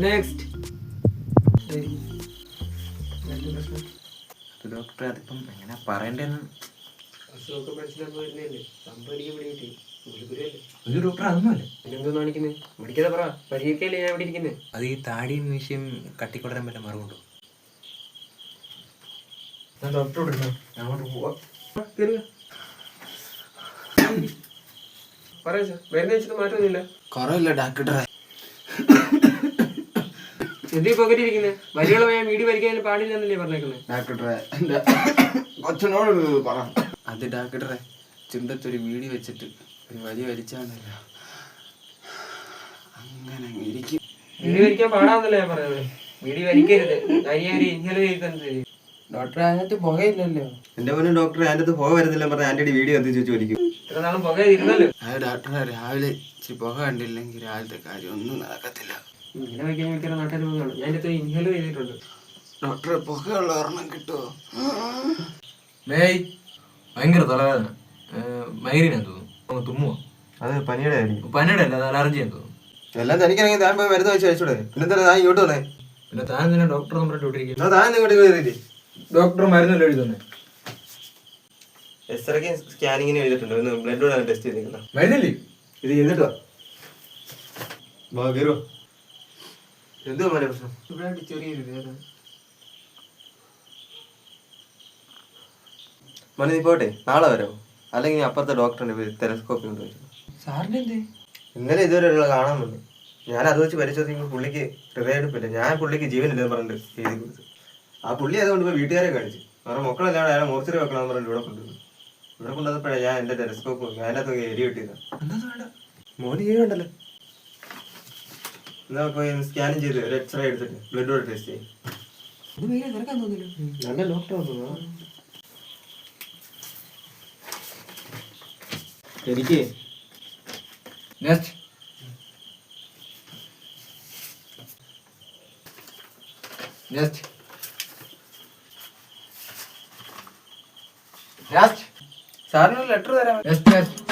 Next. ഡോക്ടറെ അതിപ്പം എങ്ങനെ പറയണ്ടെന്ന് അസുഖമൊക്കെ മനസ്സിലാകുമ്പോൾ വരുന്നതല്ലേ. സംഭവം എനിക്ക് പിടികിട്ടി. ഒരു ഡോക്ടർ അതൊന്നുമല്ല. പിന്നെന്തോ കാണിക്കുന്നത്? പഠിക്കാതെ പറ. പരിഹരിക്കല്ലേ ഞാൻ ഇവിടെ ഇരിക്കുന്നത്. അത് ഈ താടിയും മീശയും കട്ടിക്കൊടരാൻ പറ്റുന്ന മറുകൊണ്ടോ? ഞാൻ ഡോക്ടറോട് അങ്ങോട്ട് പോവാ. പറയാ സാർ, മരുന്ന് വെച്ചിട്ട് മാറ്റമൊന്നുമില്ല. കുറവില്ല ഡോക്ടറെ. എന്ത് പോക്കറ്റ് ഇരിക്കുന്നത്? വലിയുള്ള ഞാൻ വീട് വലിക്കാൻ പാടില്ലെന്നല്ലേ പറഞ്ഞേക്കുന്നത്? ഡോക്ടറെ എൻ്റെ കൊച്ചനോട് പറ. അത് ഡോക്ടറെ ചുണ്ടത്തൊരു വീടി വെച്ചിട്ട് ഒരു വലി വലിച്ചാന്നല്ല അങ്ങനെ ഇരിക്കും. വീട് വലിക്കാൻ പാടാന്നല്ലേ ഞാൻ പറഞ്ഞത്? വീട് വലിക്കരുത്. അരിയാരി ഇന്നലെ ചെയ്തത് ഡോക്ടറെ അതിനകത്ത് പുകയില്ലല്ലോ. എന്റെ പോലും ഡോക്ടറെ അതിൻ്റെ അകത്ത് പുക വരുന്നില്ല പറഞ്ഞ ആന്റിയുടെ വീഡിയോ കത്തിച്ച് വെച്ച് വലിക്കും. ഇത്ര നാളും പുകയിരുന്നല്ലോ. അത് ഡോക്ടറെ രാവിലെ ഇച്ചിരി പുക കണ്ടില്ലെങ്കിൽ രാവിലത്തെ കാര്യം ഒന്നും നടക്കത്തില്ല. ഇങ്ങനെ വയ്ക്കാൻ വെക്കുന്ന നാട്ടിൽ പോകാണ്. ഞാൻ ഇത്ര ഇൻഹേൽ ചെയ്തിട്ടുണ്ട്. ഡോക്ടറെ പുകയുള്ള ഒരെണ്ണം കിട്ടുമോ? മേയ് ഭയങ്കര തലവേദന, മൈഗ്രീനാന്ന് തോന്നുന്നു. തുമ്മുവോ? അത് പനിയുടെ ആയിരിക്കും. പനിയുടെ അല്ല, അത് അലർജിയാന്ന് തോന്നുന്നു. എല്ലാം തനിക്കാണെങ്കിൽ താൻ പോയി മരുന്ന് വെച്ച് കഴിച്ചൂടെ? പിന്നെ താൻ ഇങ്ങോട്ട് വന്നേ. പിന്നെ താൻ തന്നെ ഡോക്ടർ നമ്മുടെ ഡ്യൂട്ടിക്ക് താൻ ഇങ്ങോട്ട് കയറിയില്ലേ? ഡോക്ടർ മരുന്നല്ല എഴുതുന്നേ. എക്സ്റേക്ക് സ്കാനിങ്ങിന് എഴുതിയിട്ടുണ്ട്. ഒന്ന് ബ്ലഡ് ടെസ്റ്റ് ചെയ്തേക്കുന്ന മരുന്നില്ലേ? ഇത് ചെയ്തിട്ടോ കയറുവോ? എന്തോ മോനെ പ്രശ്നം? ഇവിടെ ചെറിയൊരു വേദന. മോനെ നീ പോട്ടെ, നാളെ വരാമോ? അല്ലെങ്കിൽ അപ്പുറത്തെ ഡോക്ടറിന്റെ ടെലസ്കോപ്പി കൊണ്ട് വെച്ചു. സാറിന്റെ എന്തേ? ഇന്നലെ ഇതുവരെ ഒരാളെ കാണാൻ വന്നു. ഞാൻ അത് വെച്ച് പരിശോധിക്കുമ്പോൾ പുള്ളിക്ക് ഹൃദയമെടുപ്പില്ല. ഞാൻ പുള്ളിക്ക് ജീവനില്ലെന്ന് പറഞ്ഞിട്ട് എഴുതി കൊടുത്തു. ആ പുള്ളി അതുകൊണ്ട് ഇപ്പോൾ വീട്ടുകാരെ കാണിച്ചു. അവരുടെ മക്കളെല്ലാം അയാളെ മോർച്ചറി വെക്കണമെന്ന് പറഞ്ഞിട്ട് ഇവിടെ കൊണ്ടുവന്നു. ഇവിടെ കൊണ്ടുവന്നപ്പോഴേ ഞാൻ എൻ്റെ ടെലസ്കോപ്പ് നോക്കി അതിനകത്ത് എരി കിട്ടിയതാണ്. എന്താ വേണ്ട മോന് ജീവണ്ടല്ലോ. എന്നാ പോയി സ്കാനിങ് ചെയ്ത് ഒരു എക്സ്റേ എടുത്തിട്ട് ബ്ലഡ് ടെസ്റ്റ് ചെയ്യും. നല്ല ഡോക്ടർ എനിക്ക് നെക്സ്റ്റ് നെക്സ്റ്റ് നെക്സ്റ്റ് സാറിനൊരു ലെറ്റർ തരാം. Next next